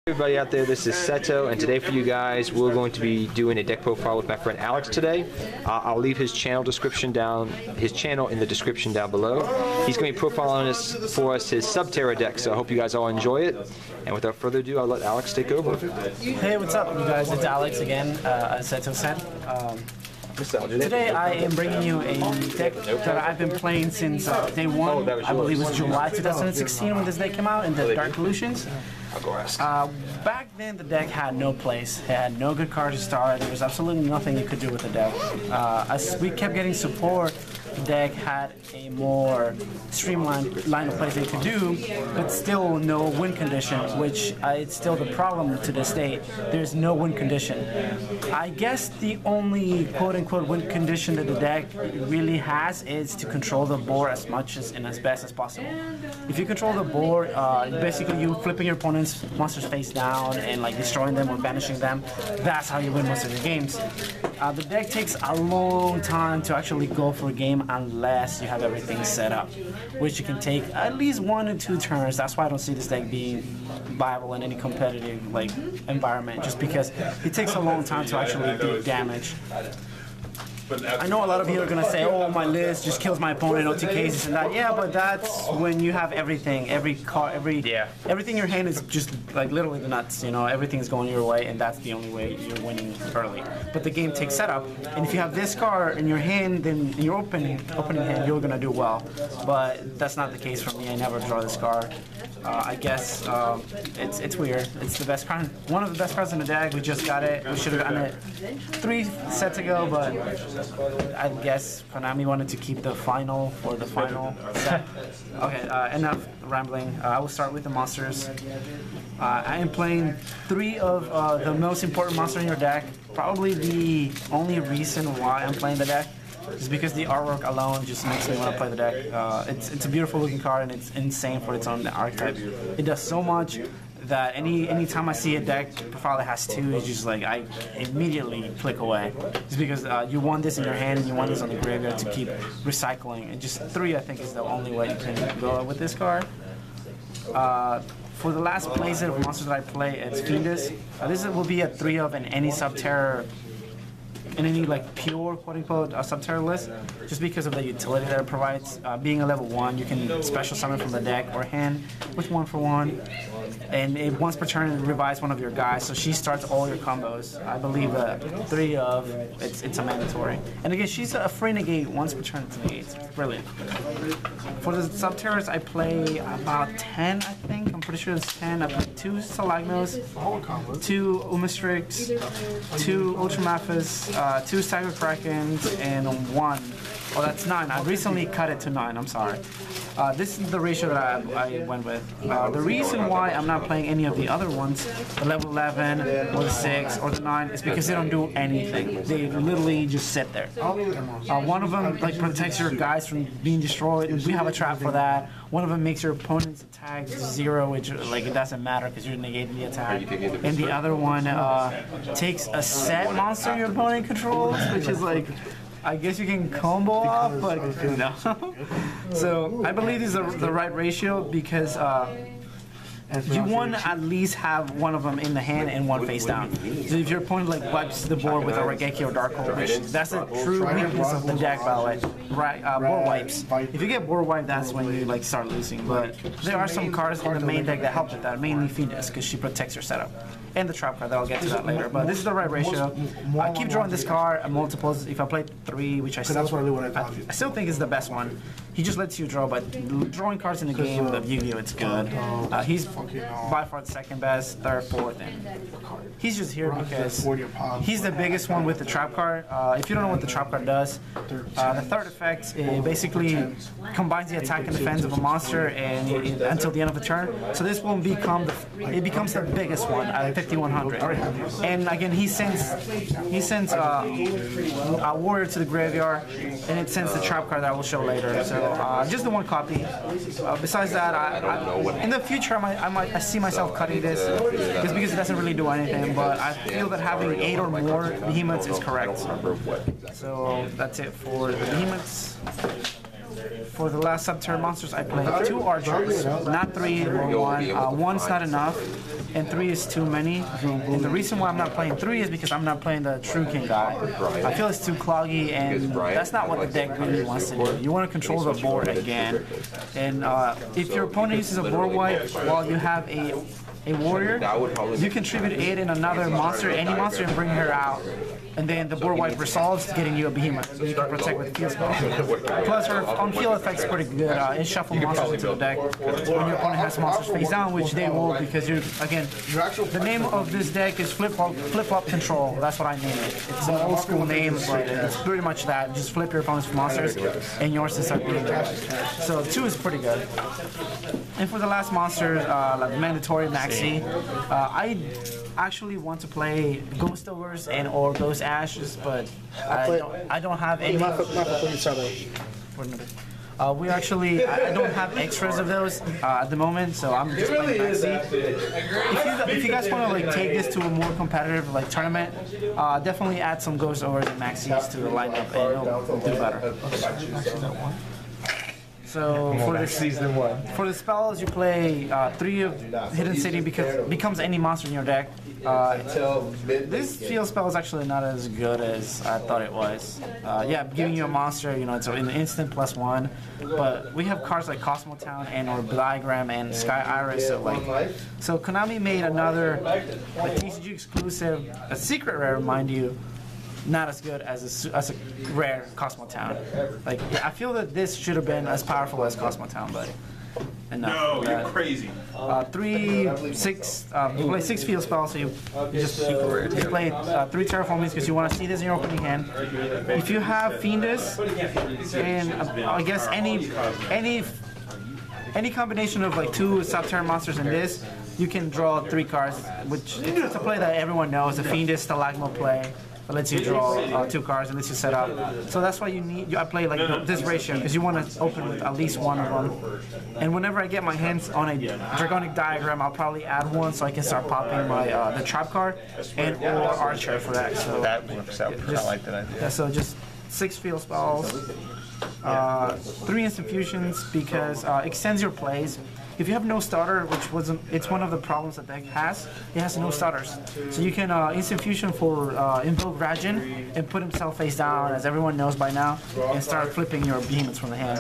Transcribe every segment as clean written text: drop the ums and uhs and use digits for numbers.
Everybody out there, this is Seto, and today for you guys we're going to be doing a deck profile with my friend Alex today. I'll leave his channel in the description down below. He's going to be profiling for us his Subterror deck, so I hope you guys all enjoy it. And without further ado, I'll let Alex take over. Hey, what's up, you guys? It's Alex again, as Seto said. Today I am bringing you a deck that I've been playing since day one. I believe it was July 2016 when this deck came out in the Dark Illusions. Back then the deck had no place. It had no good cards to start. There was absolutely nothing you could do with the deck. As we kept getting support, the deck had a more streamlined line of plays that you could do, but still no win condition, which it's still the problem to this day. There's no win condition. I guess the only quote-unquote win condition that the deck really has is to control the board as much as and as best as possible. If you control the board, basically you flipping your opponent's monsters face down and like destroying them or banishing them, that's how you win most of your games. The deck takes a long time to actually go for a game unless you have everything set up, which you can take at least 1 to 2 turns. That's why I don't see this deck being viable in any competitive environment, just because it takes a long time to actually do damage. I know a lot of you are going to say, oh, my list just kills my opponent, OTKs, this and that. Yeah, but that's when you have everything. Everything in your hand is just like literally the nuts, you know, everything's going your way, and that's the only way you're winning early. But the game takes setup, and if you have this card in your hand, then in your opening hand, you're going to do well. But that's not the case for me. I never draw this card. I guess it's weird. It's the best card, one of the best cards in the deck. We just got it. We should have gotten it 3 sets ago, but I guess Konami wanted to keep the final for the final set. Okay, enough rambling. I will start with the monsters. I am playing 3 of the most important monsters in your deck. Probably the only reason why I'm playing the deck is because the artwork alone just makes me want to play the deck. It's a beautiful looking card, and it's insane for its own archetype. It does so much that anytime I see a deck profile that has 2, it's just like I immediately click away. It's because you want this in your hand and you want this on the graveyard to keep recycling. And just 3, I think, is the only way you can go with this card. For the last playset of monsters that I play, it's Fiendus. This will be a 3 of in any Subterror, in any pure quote-unquote Subterror list, just because of the utility that it provides. Being a level 1, you can special summon from the deck or hand with 1 for 1, and once per turn it revives one of your guys, so she starts all your combos. I believe 3 of, it's a mandatory. And again, she's a free negate once per turn to negate. It's brilliant. For the Subterrors, I play about 10, I think. I'm pretty sure it's 10. I play 2 Stalagnos, 2 Umistrix, 2 Ultramathus, 2 Stagger Krakens, and 1. Oh, that's 9. I recently cut it to 9. I'm sorry. This is the ratio that I went with. The reason why I'm not playing any of the other ones, the level 11 or the 6 or the 9, is because they don't do anything. They literally just sit there. One of them protects your guys from being destroyed, and we have a trap for that. One of them makes your opponent's attack 0, which it doesn't matter because you're negating the attack. And the other one takes a set monster your opponent controls, which is I guess you can combo off, but no. So I believe this is the right ratio because you want to at least have one of them in the hand and 1 face down. So if your opponent wipes the board with a Regeki or Darkhold, which that's a true weakness of the deck, by the way, board wipes. If you get board wiped, that's when you start losing. But there are some cards in the main deck that help with that, mainly Fiendus, because she protects your setup. And the trap card, I'll get to that later. But this is the right ratio. I keep drawing this card at multiples. If I play 3, which I still think is the best one, he just lets you draw, but drawing cards in the game of Yu-Gi-Oh! It's good. He's by far the 2nd best, 3rd, 4th, and he's just here because he's the biggest one with the trap card. If you don't know what the trap card does, the 3rd effect basically combines the attack and defense of a monster and until the end of the turn. So this will become it becomes the biggest one at 5100. And again, he sends a warrior to the graveyard, and it sends the trap card that I will show later. So just the 1 copy. Besides that, in the future I see myself cutting this just because it doesn't really do anything, but I feel that having 8 or more behemoths is correct. So that's it for the behemoths. For the last Subterror monsters, I played 2 archers, not 3 or 1. One's not enough, and 3 is too many. And the reason why I'm not playing 3 is because I'm not playing the True King guy. I feel it's too cloggy, and that's not what the deck really wants to do. You want to control the board again. And if your opponent uses a board wipe while you have a warrior, you contribute 8 in another monster, any monster, and bring her out. And then the board wipe resolves, getting you a behemoth, so you can protect with field spells. Plus, her on-field effect's pretty good. It shuffles monsters into the deck when your opponent has monsters face down, which they will, because you're, again, the name of this deck is flip-flop control. That's what I name it. It's an old-school name, but it's pretty much that. Just flip your opponent's monsters, and yours to start beating them. So 2 is pretty good. And for the last monster, like mandatory maxi, I actually want to play Ghost Ogres and or Ghost Ashes, but I don't have any. We actually, I don't have extras of those at the moment, so I'm just playing maxi. If you guys want to like take this to a more competitive like tournament, definitely add some Ghost Ogres and maxis to the lineup, and it'll do better. So for the spells, you play 3 of Hidden City because becomes any monster in your deck. This field spell is actually not as good as I thought it was. Yeah, giving you a monster, you know, it's an instant +1. But we have cards like Cosmotown and or Diagram and Sky Iris. So Konami made another TCG exclusive, a secret rare, mind you. Not as good as a rare Cosmotown. Like, I feel that this should have been as powerful as Cosmotown, but enough. No, you're crazy. 3, 6. You play 6 field spells, so you play 3 terraformings because you want to see this in your opening hand. If you have Fiendus and I guess any combination of like 2 Subterror monsters in this, you can draw 3 cards, which it's a play that everyone knows. The Fiendus Stalagmo play. It lets you draw 2 cards and lets you set up. So that's why I play like this ratio because you want to open with at least 1 of them. And whenever I get my hands on a Draconic Diagram, I'll probably add 1 so I can start popping my the trap card and or Archer for that. So that works out. I like that idea. Yeah, so just 6 field spells, 3 instant fusions because it extends your plays. If you have no starter, it's one of the problems that deck has. It has no starters, so you can instant fusion for invoke Rajin and put himself face down, as everyone knows by now, and start flipping your behemoths from the hand.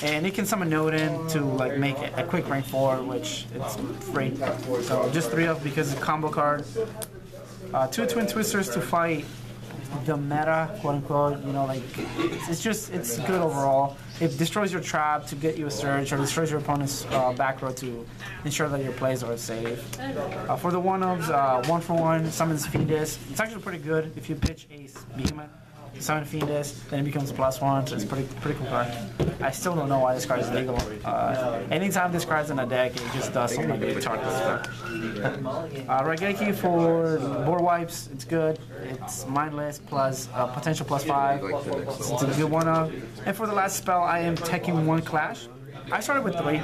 And it can summon Nodin to like make it a quick rank 4, which it's free. So just 3 of because it's a combo card. 2 Twin Twisters to fight the meta, quote unquote. You know, like it's good overall. It destroys your trap to get you a surge, or destroys your opponent's back row to ensure that your plays are safe. For the 1-ofs, 1-for-1 summons Fiendus. It's actually pretty good if you pitch a behemoth. Summon Fiendus, then it becomes +1, so it's pretty cool card. I still don't know why this card is legal. Anytime this card's in a deck, it just does something like target. Raigeki for board wipes, it's good. It's mindless plus potential +5. It's a good 1-of. And for the last spell, I am teching 1 Clash. I started with 3,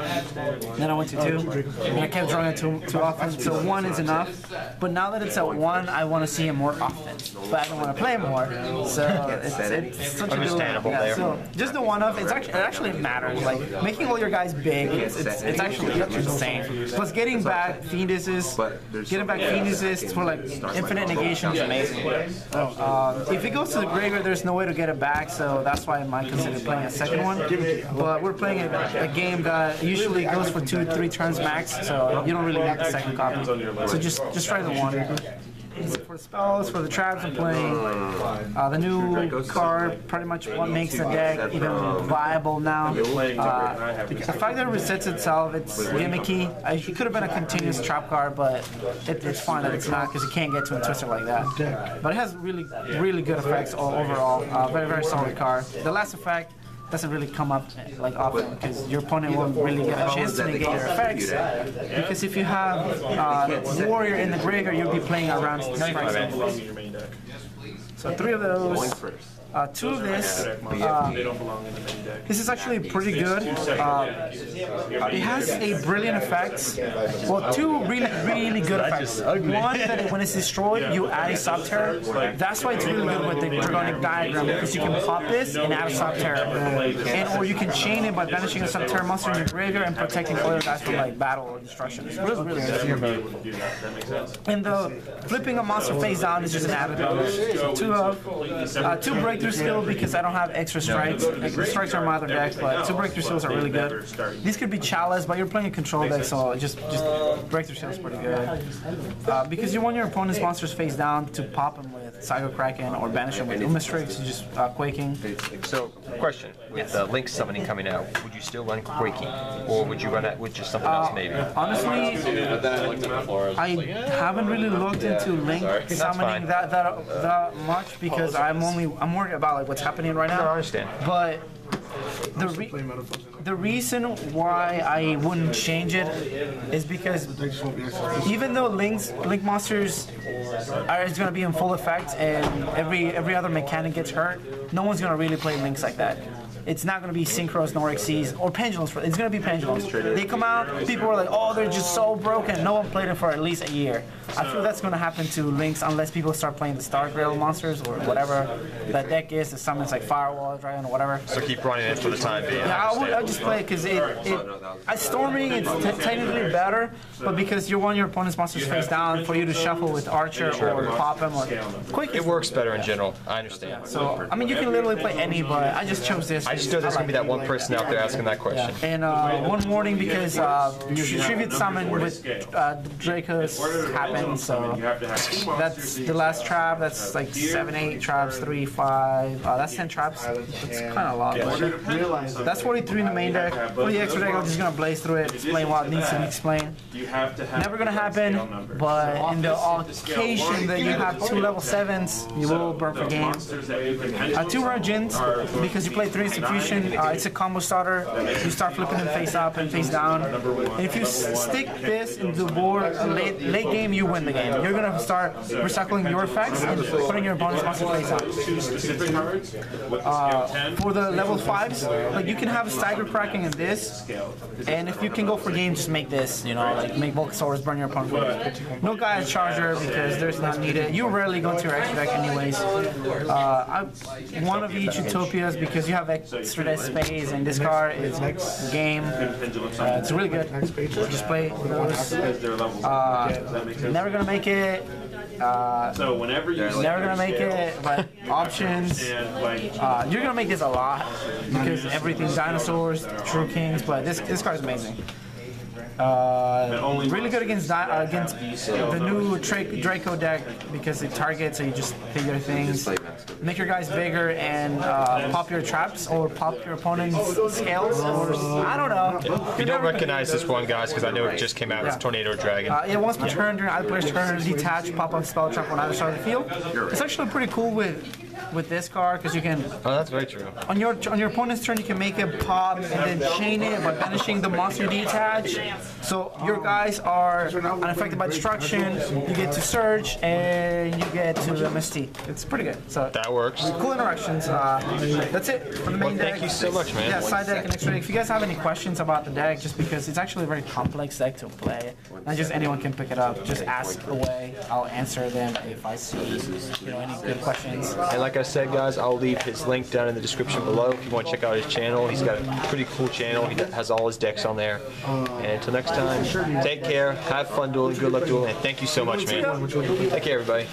then I went to 2, and I kept drawing it too often, so 1 is enough. But now that it's at 1, I want to see him more often, but I don't want to play more. So it's such understandable a good, there. So just the 1-of, it actually matters. Like making all your guys big, it's actually insane. Plus getting back Fienduses for like infinite negation is amazing. If it goes to the graveyard, there's no way to get it back, so that's why I might consider playing a second one. But we're playing a game that usually goes for 2-3 turns max, so you don't really need the second copy. So just try the 1. For the spells, for the traps, I'm playing the new card, pretty much what makes the deck even viable now. The fact that it resets itself, it's gimmicky. It could have been a continuous trap card, but it's fine that it's not because you can't get to a twister like that. But it has really good effects overall. Very, very solid card. The last effect doesn't really come up like often because your opponent won't really get a chance to negate your effects. Because if you have Warrior in the graveyard, you'll be playing around strikes. So 3 of those. 2 of this. This is actually pretty good. It has a brilliant effect. Well, 2 really good effects. One, that when it's destroyed, you add a Subterror. That's why it's really good with the Dragonic Diagram, because you can pop this and add a Subterror. And or you can chain it by banishing a Subterror monster in your graveyard and protecting other guys from like battle or destruction. It's really good. And the flipping a monster face down is just an added bonus. So 2 breakthrough skill, because I don't have extra strikes. Strikes are in my other decks, but 2 breakthrough skills are really good. These could be chalice, but you're playing a control deck, so just breakthrough skill is pretty good. Because you want your opponent's monsters face down to pop them with Psycho Kraken or banish them with Umastrix, just Quaking. So, question: with Link summoning coming out, would you still run Quaking, or would you run it with just something else maybe? Honestly, I haven't really looked into Link summoning that much, because I'm worried about like what's happening right now. No, I understand. But the reason why I wouldn't change it is because even though Link monsters is going to be in full effect and every other mechanic gets hurt, no one's going to really play Links like that. It's not going to be Synchros, nor Xyz, or Pendulums. It's going to be Pendulums. They come out, people are like, oh, they're just so broken. No one played it for at least a year. I feel that's going to happen to Links unless people start playing the Star Grail monsters or whatever that deck is, the summons like Firewall, Dragon, or whatever. So keep running it for the time being. Yeah, I would just play it because Storming it's technically better, but because you want your opponent's monsters face down for you to shuffle with Archer or pop him or Quick. It works better in general. I understand. So I mean, you can literally play any, but I just chose this. I just know there's going to be that one person out there asking that question. And one warning, because Tribute Summon with Dracos happened, so that's the last trap. That's like 7, 8 traps, 3, 5. That's 10 traps. That's kind of a lot. That's 43 in the main deck. For the extra deck, I'm just going to blaze through it, explain what needs to be explained. Never going to happen, but in the occasion that you have 2 level 7s, you will burn for game. 2 Regents, because you play 3 Execution. It's a combo starter. You start flipping them face up and face down. And if you stick this into the board late game, you win the game. You're going to start recycling your effects and putting your opponent's monster face up. For the level 5s, like you can have a Stagger Cracking in this, and if you can go for game, just make this, you know, like make Volcasaurus burn your opponent. No Gaia Charger, because there's not needed. You rarely go to your extra deck anyways. One of each Utopias, because you have extra deck space, and this card is game. It's really good. Just play those. Never gonna make it. So whenever you never gonna make it, but options. You're gonna make this a lot because everything's dinosaurs, true kings. But this card is amazing. Really good against the new Draco deck, because it targets, so you just figure things. Make your guys bigger and pop your traps or pop your opponent's scales, or I don't know. If you don't recognize this one, guys, because I know it just came out, it's Tornado Dragon. Yeah, once per turn, during either player's turn, detach, pop up spell trap on either side of the field. It's actually pretty cool with this card, because you can. Oh, that's very true. On your opponent's turn, you can make it pop and then chain it by banishing the monster detach. So your guys are unaffected by destruction. You get to Surge and you get to MST. It's pretty good. So that works. Cool interactions. That's it for the main deck. Thank you so much, man. Yeah, side deck and extra deck. If you guys have any questions about the deck, just because it's actually a very complex deck to play, not just anyone can pick it up. Just ask away. I'll answer them if I see any good questions. And like I said, guys, I'll leave his link down in the description below if you want to check out his channel. He's got a pretty cool channel. He has all his decks on there. And until next time, take care, have fun dueling, good luck dueling, and thank you so much, man. Take care, everybody.